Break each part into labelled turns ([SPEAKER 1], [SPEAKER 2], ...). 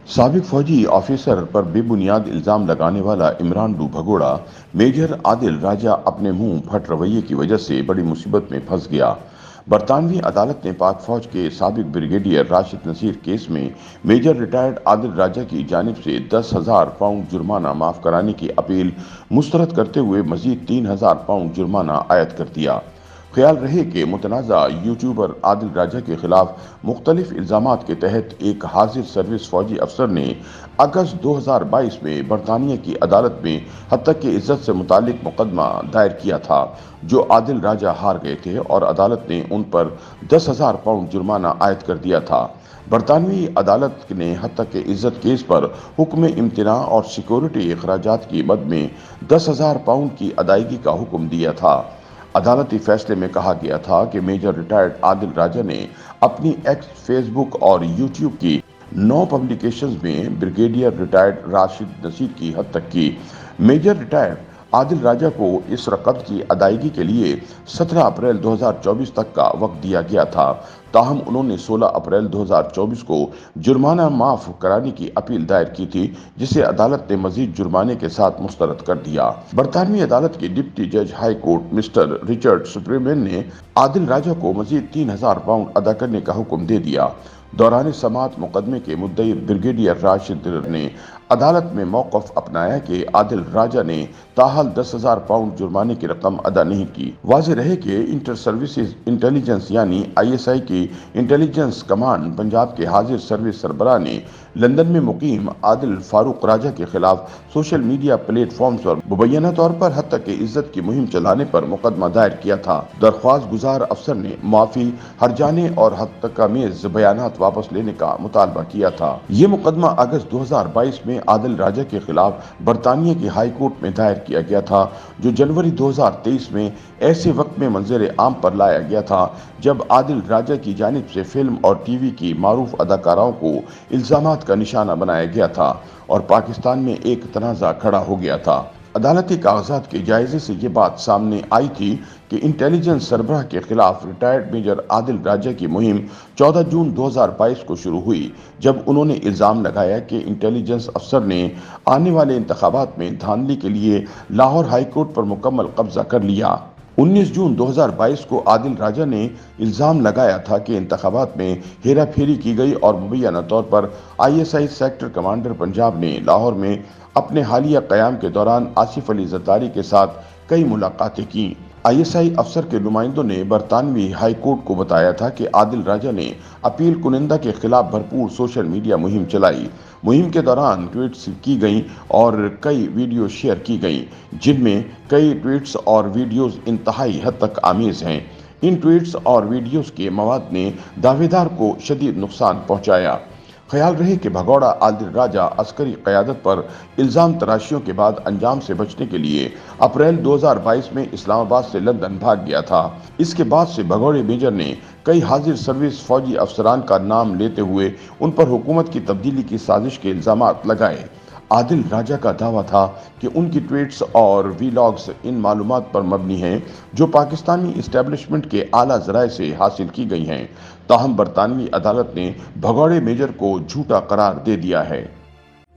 [SPEAKER 1] سابق فوجی آفیسر پر بے بنیاد الزام لگانے والا عمران ڈو بھگوڑا میجر عادل راجہ اپنے منہ پھٹ رویے کی وجہ سے بڑی مصیبت میں پھنس گیا۔ برطانوی عدالت نے پاک فوج کے سابق بریگیڈیئر راشد نصیر کیس میں میجر ریٹائرڈ عادل راجہ کی جانب سے 10,000 پاؤنڈ جرمانہ معاف کرانے کی اپیل مسترد کرتے ہوئے مزید 3,000 پاؤنڈ جرمانہ عائد کر دیا۔ خیال رہے کہ متنازع یوٹیوبر عادل راجہ کے خلاف مختلف الزامات کے تحت ایک حاضر سروس فوجی افسر نے اگست 2022 میں برطانیہ کی عدالت میں حتی کہ عزت سے متعلق مقدمہ دائر کیا تھا، جو عادل راجہ ہار گئے تھے اور عدالت نے ان پر 10,000 پاؤنڈ جرمانہ عائد کر دیا تھا۔ برطانوی عدالت نے حتی کہ عزت کیس پر حکم امتناع اور سیکورٹی اخراجات کی مد میں 10,000 پاؤنڈ کی ادائیگی کا حکم دیا تھا۔ عدالتی فیصلے میں کہا گیا تھا کہ میجر ریٹائرڈ عادل راجہ نے اپنی ایکس، فیس بک اور یوٹیوب کی 9 پبلیکیشنز میں بریگیڈیئر ریٹائرڈ راشد نصیر کی حد تک کی۔ میجر ریٹائرڈ عادل راجہ کو اس رقم کی ادائیگی کے لیے 17 اپریل 2024 تک کا وقت دیا گیا تھا، تاہم انہوں نے 16 اپریل 2024 کو جرمانہ معاف کرانے کی اپیل دائر کی تھی، جسے عدالت نے مزید جرمانے کے ساتھ مسترد کر دیا۔ برطانوی عدالت کے ڈپٹی جج ہائی کورٹ مسٹر رچرڈ سپریمین نے عادل راجہ کو مزید 3,000 پاؤنڈ ادا کرنے کا حکم دے دیا۔ دوران سماعت مقدمے کے مدعی بریگیڈیئر راشد نے عدالت میں موقف اپنایا کہ عادل راجہ نے تاحال 10,000 پاؤنڈ جرمانے کی رقم ادا نہیں کی۔ واضح رہے کہ انٹر سروسز انٹیلیجنس یعنی ISI کی انٹیلیجنس کمانڈ پنجاب کے حاضر سروس سربراہ نے لندن میں مقیم عادل فاروق راجہ کے خلاف سوشل میڈیا پلیٹ فارمز پر مبینہ طور پر حتی کہ عزت کی مہم چلانے پر مقدمہ دائر کیا تھا۔ درخواست گزار افسر نے معافی، ہرجانے اور حدتکآمیز بیانات واپس لینے کا مطالبہ کیا تھا۔ یہ مقدمہ اگست 2022 میں عادل راجہ کے خلاف برطانیہ کی ہائی کورٹ میں دائر کیا گیا تھا، جو جنوری 2023 میں ایسے وقت میں منظر عام پر لایا گیا تھا جب عادل راجہ کی جانب سے فلم اور ٹی وی کی معروف اداکاراؤں کو الزامات کا نشانہ بنایا گیا تھا اور پاکستان میں ایک تنازع کھڑا ہو گیا تھا۔ عدالتی کاغذات کے جائزے سے یہ بات سامنے آئی تھی کہ انٹیلیجنس سربراہ کے خلاف ریٹائرڈ میجر عادل راجہ کی مہم 14 جون 2022 کو شروع ہوئی، جب انہوں نے الزام لگایا کہ انٹیلیجنس افسر نے آنے والے انتخابات میں دھاندلی کے لیے لاہور ہائی کورٹ پر مکمل قبضہ کر لیا۔ 19 جون 2022 کو عادل راجہ نے الزام لگایا تھا کہ انتخابات میں ہیرا پھیری کی گئی اور مبینہ طور پر ISI سیکٹر کمانڈر پنجاب نے لاہور میں اپنے حالیہ قیام کے دوران آصف علی زرداری کے ساتھ کئی ملاقاتیں کیں۔ ISI افسر کے نمائندوں نے برطانوی ہائی کورٹ کو بتایا تھا کہ عادل راجہ نے اپیل کنندہ کے خلاف بھرپور سوشل میڈیا مہم چلائی۔ مہم کے دوران ٹویٹس کی گئیں اور کئی ویڈیو شیئر کی گئیں، جن میں کئی ٹویٹس اور ویڈیوز انتہائی حد تک آمیز ہیں۔ ان ٹویٹس اور ویڈیوز کے مواد نے دعوے دار کو شدید نقصان پہنچایا۔ خیال رہے کہ بھگوڑا عادل راجہ عسکری قیادت پر الزام تراشیوں کے بعد انجام سے بچنے کے لیے اپریل 2022 میں اسلام آباد سے لندن بھاگ گیا تھا۔ اس کے بعد سے بھگوڑے میجر نے کئی حاضر سروس فوجی افسران کا نام لیتے ہوئے ان پر حکومت کی تبدیلی کی سازش کے الزامات لگائے۔ عادل راجہ کا دعویٰ تھا کہ ان کی ٹویٹس اور ویلاگز ان معلومات پر مبنی ہیں جو پاکستانی اسٹیبلشمنٹ کے اعلیٰ ذرائع سے حاصل کی گئی ہیں، تاہم برطانوی عدالت نے بھگوڑے میجر کو جھوٹا قرار دے دیا ہے۔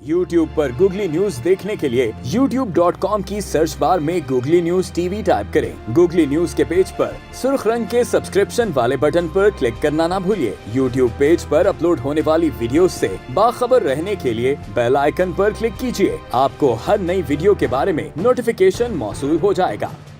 [SPEAKER 2] یوٹیوب پر گوگلی نیوز دیکھنے کے لیے youtube.com کی سرچ بار میں googly news T V type کریں۔ گوگلی نیوز کے پیج پر سرخ رنگ کے سبسکرپشن والے بٹن پر کلک کرنا نہ بھولیے۔ یوٹیوب پیج پر اپلوڈ ہونے والی ویڈیوز سے باخبر رہنے کے لیے بیل آئیکن پر کلک کیجیے۔ آپ کو ہر نئی ویڈیو کے بارے میں نوٹیفیکیشن موصول ہو جائے گا۔